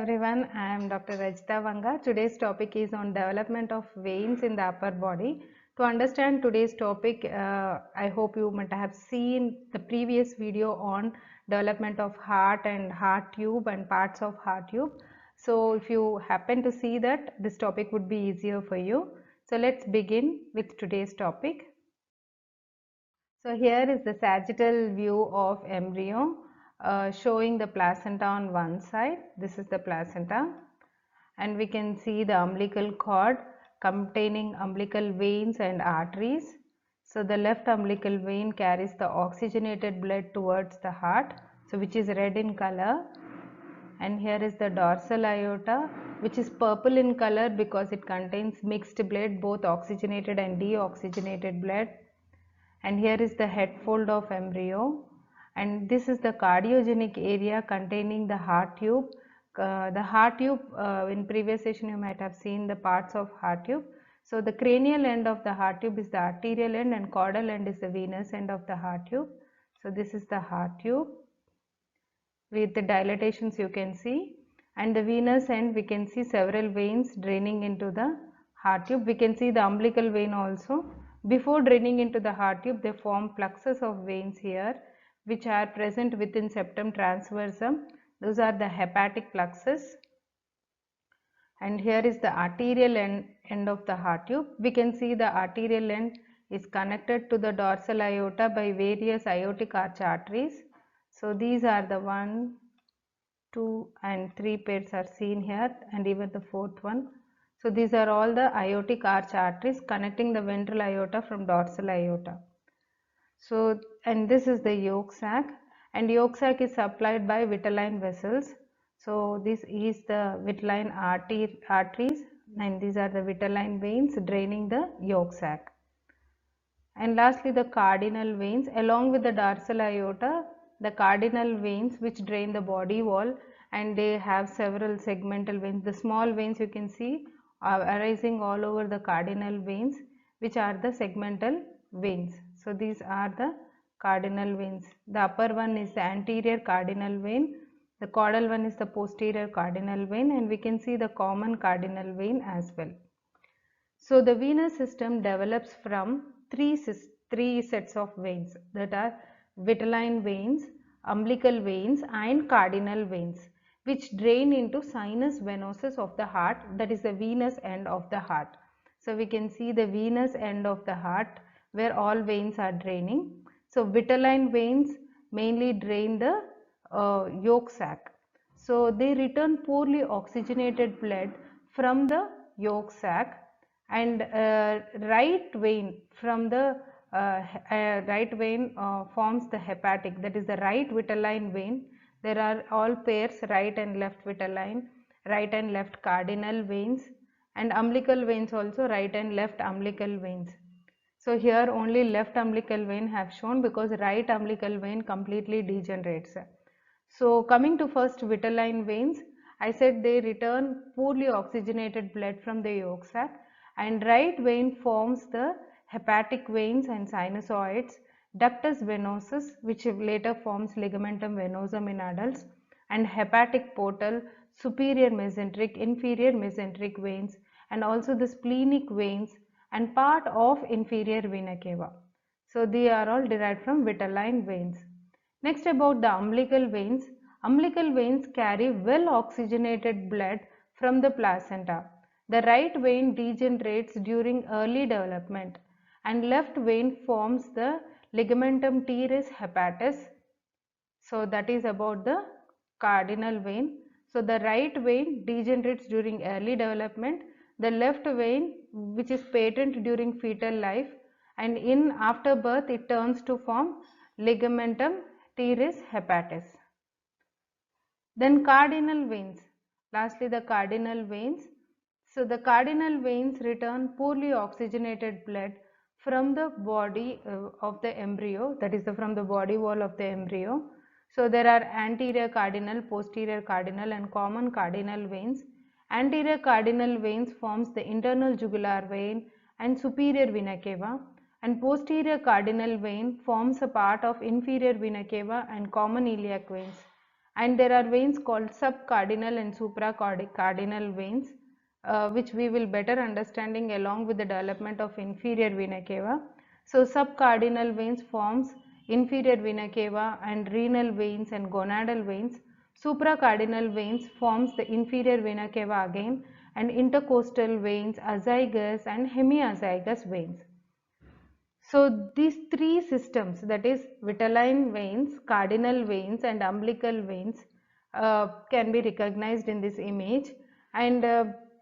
everyone, I am Dr. Rajitha Vanga. Today's topic is on development of veins in the upper body. To understand today's topic, I hope you might have seen the previous video on development of heart and heart tube and parts of heart tube. So if you happen to see that, this topic would be easier for you. So let's begin with today's topic. So here is the sagittal view of embryo. Showing the placenta on one side. This is the placenta, and we can see the umbilical cord containing umbilical veins and arteries. So the left umbilical vein carries the oxygenated blood towards the heart, so which is red in color. And here is the dorsal aorta, which is purple in color because it contains mixed blood, both oxygenated and deoxygenated blood. And here is the head fold of embryo, and this is the cardiogenic area containing the heart tube. The heart tube, in previous session you might have seen the parts of heart tube. So the cranial end of the heart tube is the arterial end, and caudal end is the venous end of the heart tube. So this is the heart tube with the dilatations you can see, and the venous end we can see several veins draining into the heart tube. We can see the umbilical vein also. Before draining into the heart tube, they form plexus of veins here, which are present within septum transversum. Those are the hepatic plexus. And here is the arterial end of the heart tube. We can see the arterial end is connected to the dorsal aorta by various aortic arch arteries. So these are the 1, 2 and 3 pairs are seen here, and even the fourth one. So these are all the aortic arch arteries connecting the ventral aorta from dorsal aorta. So, and this is the yolk sac, and yolk sac is supplied by vitelline vessels. So this is the vitelline arteries, and these are the vitelline veins draining the yolk sac. And lastly, the cardinal veins along with the dorsal aorta, the cardinal veins which drain the body wall, and they have several segmental veins. The small veins you can see are arising all over the cardinal veins, which are the segmental veins. So these are the cardinal veins. The upper one is the anterior cardinal vein, the caudal one is the posterior cardinal vein, and we can see the common cardinal vein as well. So the venous system develops from three sets of veins, that are vitelline veins, umbilical veins and cardinal veins, which drain into sinus venosus of the heart, that is the venous end of the heart. So we can see the venous end of the heart where all veins are draining. So vitelline veins mainly drain the yolk sac. So they return poorly oxygenated blood from the yolk sac, and right vein from the forms the hepatic, that is the right vitelline vein. There are all pairs, right and left vitelline, right and left cardinal veins, and umbilical veins also, right and left umbilical veins. So here only left umbilical vein have shown because right umbilical vein completely degenerates. So coming to first vitelline veins, I said they return poorly oxygenated blood from the yolk sac, and right vein forms the hepatic veins and sinusoids, ductus venosus, which later forms ligamentum venosum in adults, and hepatic portal, superior mesenteric, inferior mesenteric veins, and also the splenic veins and part of inferior vena cava. So they are all derived from vitelline veins. Next, about the umbilical veins. Umbilical veins carry well oxygenated blood from the placenta. The right vein degenerates during early development, and left vein forms the ligamentum teres hepatis. So that is about the cardinal vein. So the right vein degenerates during early development, the left vein which is patent during fetal life, and in after birth it turns to form ligamentum teres hepatis. Then cardinal veins. Lastly, the cardinal veins. So the cardinal veins return poorly oxygenated blood from the body of the embryo, that is from the body wall of the embryo. So there are anterior cardinal, posterior cardinal and common cardinal veins. Anterior cardinal veins forms the internal jugular vein and superior vena cava, and posterior cardinal vein forms a part of inferior vena cava and common iliac veins. And there are veins called sub-cardinal and supra-cardinal veins, which we will better understanding along with the development of inferior vena cava. So sub-cardinal veins forms inferior vena cava and renal veins and gonadal veins. Supra-cardinal veins forms the inferior vena cava again, and intercostal veins, azygous and hemiazygous veins. So these three systems, that is vitelline veins, cardinal veins and umbilical veins, can be recognized in this image. And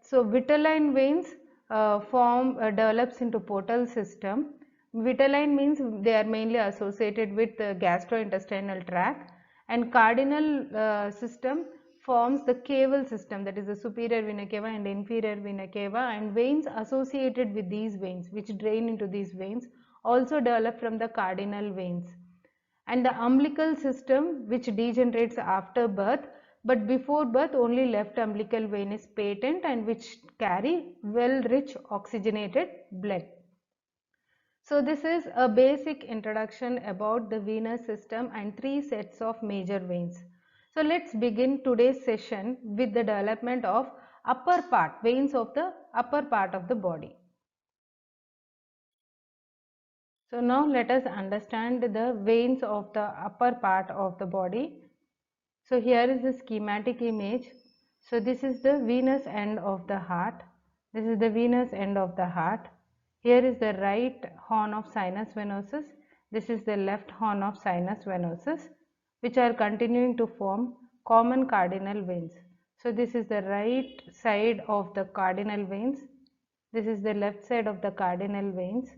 so vitelline veins develops into portal system. Vitelline means they are mainly associated with the gastrointestinal tract, and cardinal system forms the caval system, that is the superior vena cava and inferior vena cava, and veins associated with these veins which drain into these veins also develop from the cardinal veins. And the umbilical system which degenerates after birth, but before birth only left umbilical vein is patent and which carry well rich oxygenated blood. So this is a basic introduction about the venous system and three sets of major veins. So let's begin today's session with the development of upper part, veins of the upper part of the body. So now let us understand the veins of the upper part of the body. So here is the schematic image. So this is the venous end of the heart. This is the venous end of the heart. Here is the right horn of sinus venosus. This is the left horn of sinus venosus, which are continuing to form common cardinal veins. So this is the right side of the cardinal veins. This is the left side of the cardinal veins.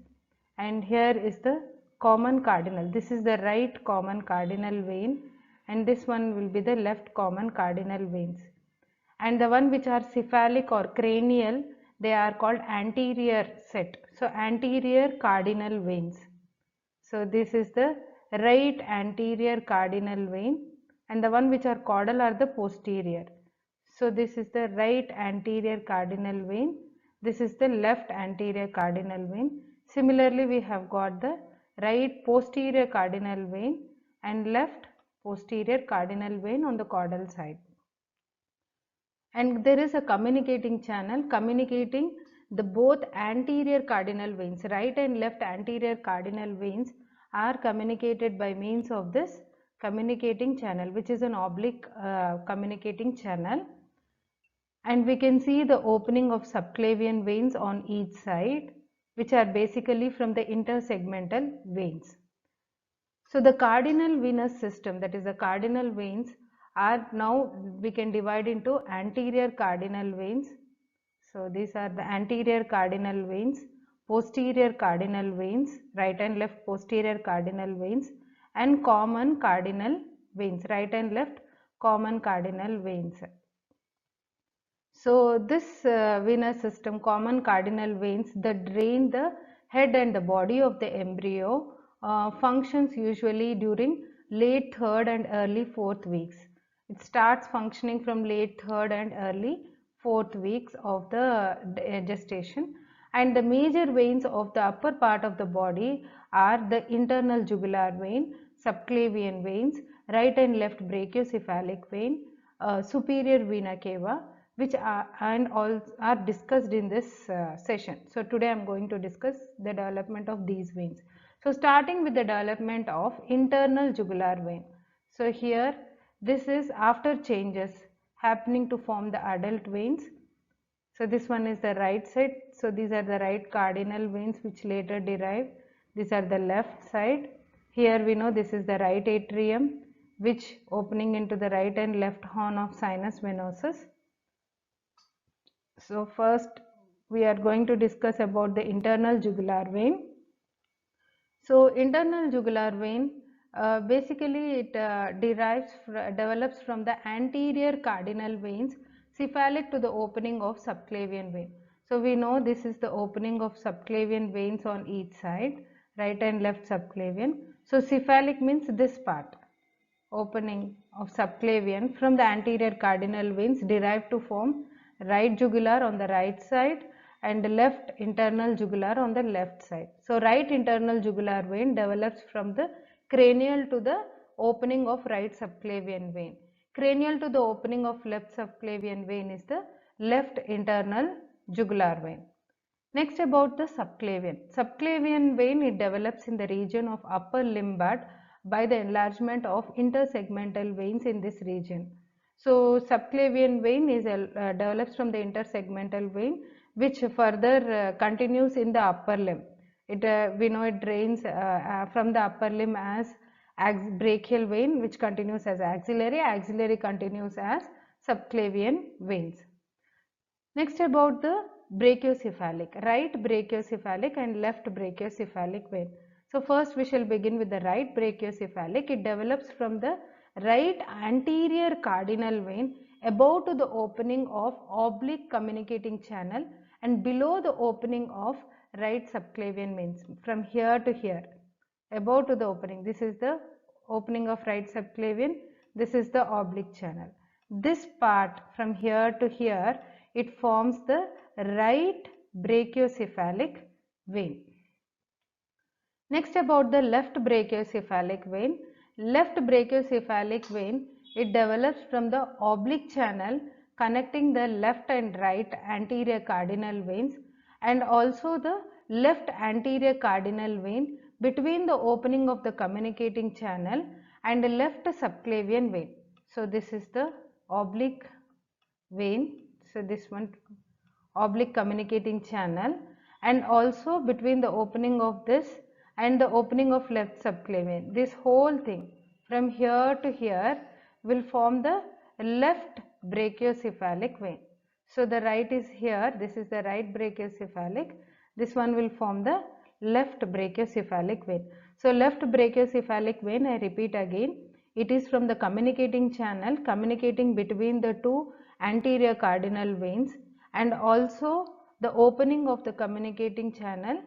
And here is the common cardinal. This is the right common cardinal vein, and this one will be the left common cardinal veins. And the one which are cephalic or cranial, they are called anterior set. So anterior cardinal veins. So this is the right anterior cardinal vein, and the one which are caudal are the posterior. So this is the right anterior cardinal vein. This is the left anterior cardinal vein. Similarly, we have got the right posterior cardinal vein and left posterior cardinal vein on the caudal side. And there is a communicating channel communicating the both anterior cardinal veins, right and left anterior cardinal veins are communicated by means of this communicating channel, which is an oblique communicating channel. And we can see the opening of subclavian veins on each side, which are basically from the intersegmental veins. So the cardinal venous system, that is the cardinal veins, are now we can divide into anterior cardinal veins. So these are the anterior cardinal veins, posterior cardinal veins, right and left posterior cardinal veins, and common cardinal veins, right and left common cardinal veins. So this venous system, common cardinal veins that drain the head and the body of the embryo, functions usually during late third and early fourth weeks. It starts functioning from late third and early fourth weeks of the gestation. And the major veins of the upper part of the body are the internal jugular vein, subclavian veins, right and left brachiocephalic vein, superior vena cava, which are discussed in this session. So today I am going to discuss the development of these veins. So starting with the development of internal jugular vein. So here this is after changes happening to form the adult veins. So this one is the right side. So these are the right cardinal veins which later derive. These are the left side. Here we know this is the right atrium, which opening into the right and left horn of sinus venosus. So first we are going to discuss about the internal jugular vein. So internal jugular vein basically it develops from the anterior cardinal veins cephalic to the opening of subclavian vein. So we know this is the opening of subclavian veins on each side, right and left subclavian. So cephalic means this part, opening of subclavian from the anterior cardinal veins derived to form right jugular on the right side and left internal jugular on the left side. So right internal jugular vein develops from the cranial to the opening of right subclavian vein. Cranial to the opening of left subclavian vein is the left internal jugular vein. Next, about the subclavian. Subclavian vein, it develops in the region of upper limb by the enlargement of intersegmental veins in this region. So subclavian vein is develops from the intersegmental vein, which further continues in the upper limb. We know it drains from the upper limb as brachial vein, which continues as axillary. Axillary continues as subclavian veins. Next, about the brachiocephalic, right brachiocephalic and left brachiocephalic vein. So first we shall begin with the right brachiocephalic. It develops from the right anterior cardinal vein above to the opening of oblique communicating channel and below the opening of right subclavian veins, from here to here, above to the opening. This is the opening of right subclavian, this is the oblique channel. This part from here to here, it forms the right brachiocephalic vein. Next, about the left brachiocephalic vein. Left brachiocephalic vein, it develops from the oblique channel connecting the left and right anterior cardinal veins and also the left anterior cardinal vein between the opening of the communicating channel and the left subclavian vein. So this is the oblique vein. So this one, oblique communicating channel, and also between the opening of this and the opening of left subclavian. This whole thing from here to here will form the left brachiocephalic vein. So the right is here, this is the right brachiocephalic, this one will form the left brachiocephalic vein. So left brachiocephalic vein, I repeat again, it is from the communicating channel communicating between the two anterior cardinal veins and also the opening of the communicating channel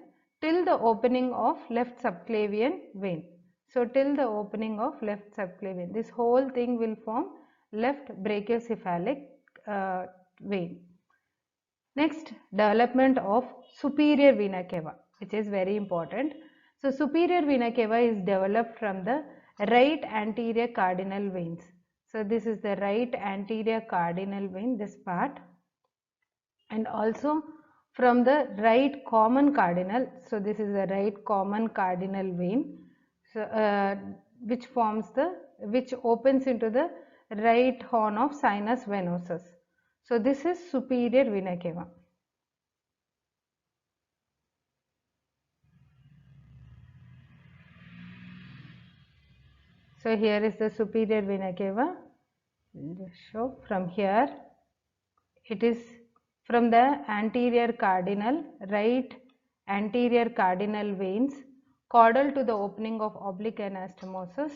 till the opening of left subclavian vein. So till the opening of left subclavian, this whole thing will form left brachiocephalic vein. Next, development of superior vena cava, which is very important. So superior vena cava is developed from the right anterior cardinal veins. So this is the right anterior cardinal vein, this part, and also from the right common cardinal. So this is the right common cardinal vein, so which opens into the right horn of sinus venosus. So this is superior vena cava. So here is the superior vena cava. So from here, it is from the anterior cardinal, right anterior cardinal veins, caudal to the opening of oblique anastomosis,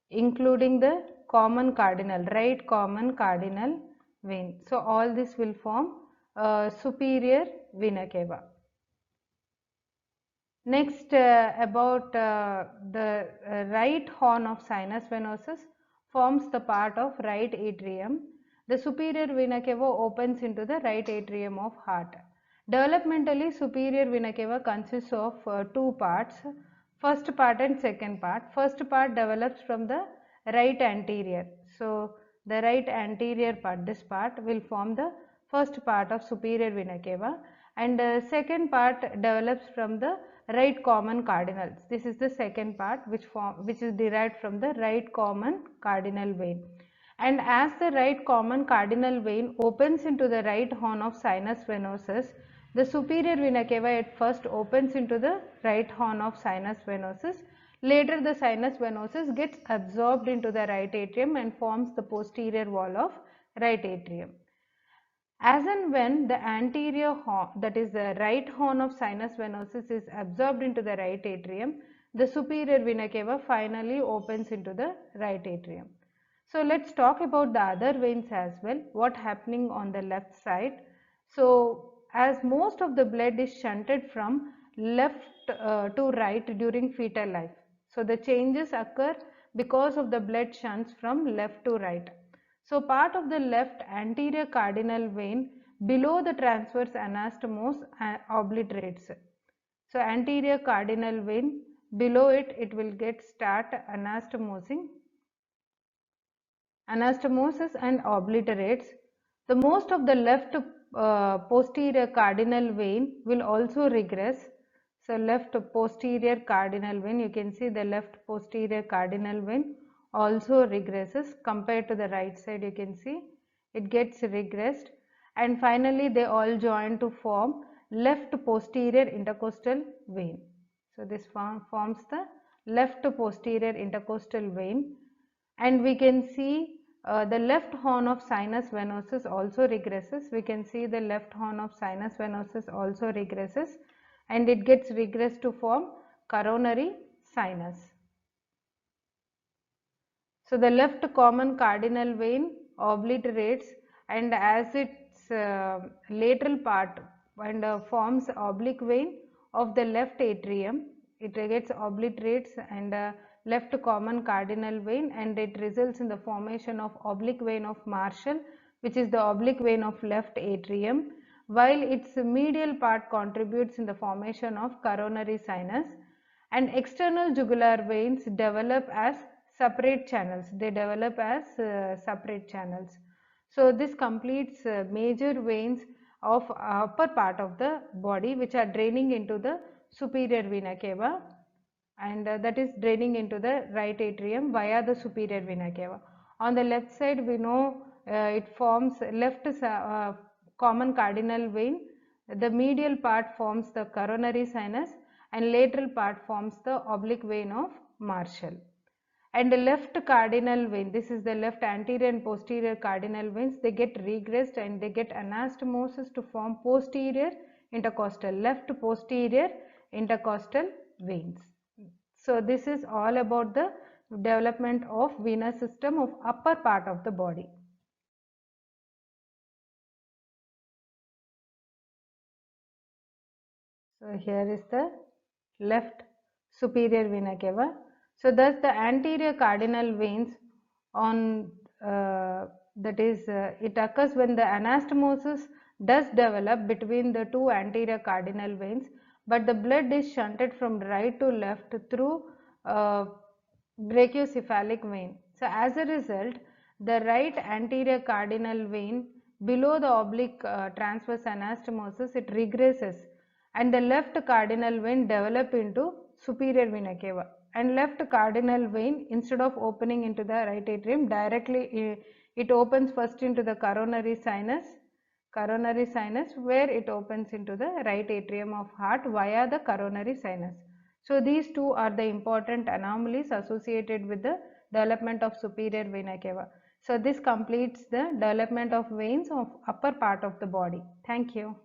including the common cardinal, right common cardinal vein. So all this will form superior vena cava. Next, about the right horn of sinus venosus forms the part of right atrium. The superior vena cava opens into the right atrium of heart. Developmentally, superior vena cava consists of two parts, first part and second part. First part develops from the right anterior. So the right anterior part, this part will form the first part of superior vena cava, and second part develops from the right common cardinals. This is the second part which is derived from the right common cardinal vein. And as the right common cardinal vein opens into the right horn of sinus venosus, the superior vena cava at first opens into the right horn of sinus venosus. Later the sinus venosus gets absorbed into the right atrium and forms the posterior wall of right atrium. As and when the anterior horn, that is the right horn of sinus venosus, is absorbed into the right atrium, the superior vena cava finally opens into the right atrium. So let's talk about the other veins as well, what happening on the left side. So as most of the blood is shunted from left to right during fetal life, so the changes occur because of the blood shunts from left to right. So part of the left anterior cardinal vein below the transverse anastomose obliterates. So anterior cardinal vein, below it will get start anastomosing, anastomosis and obliterates. The most of the left posterior cardinal vein will also regress. So left posterior cardinal vein, you can see the left posterior cardinal vein also regresses compared to the right side. You can see it gets regressed, and finally they all join to form left posterior intercostal vein. So this forms the left posterior intercostal vein, and we can see the left horn of sinus venosus also regresses. We can see the left horn of sinus venosus also regresses, and it gets regressed to form coronary sinus. So the left common cardinal vein obliterates, and as its lateral part and forms oblique vein of the left atrium, it gets obliterates and left common cardinal vein, and it results in the formation of oblique vein of Marshall, which is the oblique vein of left atrium, while its medial part contributes in the formation of coronary sinus. And external jugular veins develop as separate channels. They develop as separate channels. So this completes major veins of upper part of the body, which are draining into the superior vena cava, and that is draining into the right atrium via the superior vena cava. On the left side, we know it forms left common cardinal vein. The medial part forms the coronary sinus, and lateral part forms the oblique vein of Marshall. And the left cardinal vein, this is the left anterior and posterior cardinal veins, they get regressed and they get anastomosis to form posterior intercostal, left posterior intercostal veins. So this is all about the development of venous system of upper part of the body. So here is the left superior vena cava. So thus the anterior cardinal veins on it occurs when the anastomosis does develop between the two anterior cardinal veins, but the blood is shunted from right to left through brachiocephalic vein. So as a result, the right anterior cardinal vein below the oblique transverse anastomosis, it regresses, and the left cardinal vein develop into superior vena cava, and left cardinal vein, instead of opening into the right atrium, directly it opens first into the coronary sinus, where it opens into the right atrium of heart via the coronary sinus. So these two are the important anomalies associated with the development of superior vena cava. So this completes the development of veins of upper part of the body. Thank you.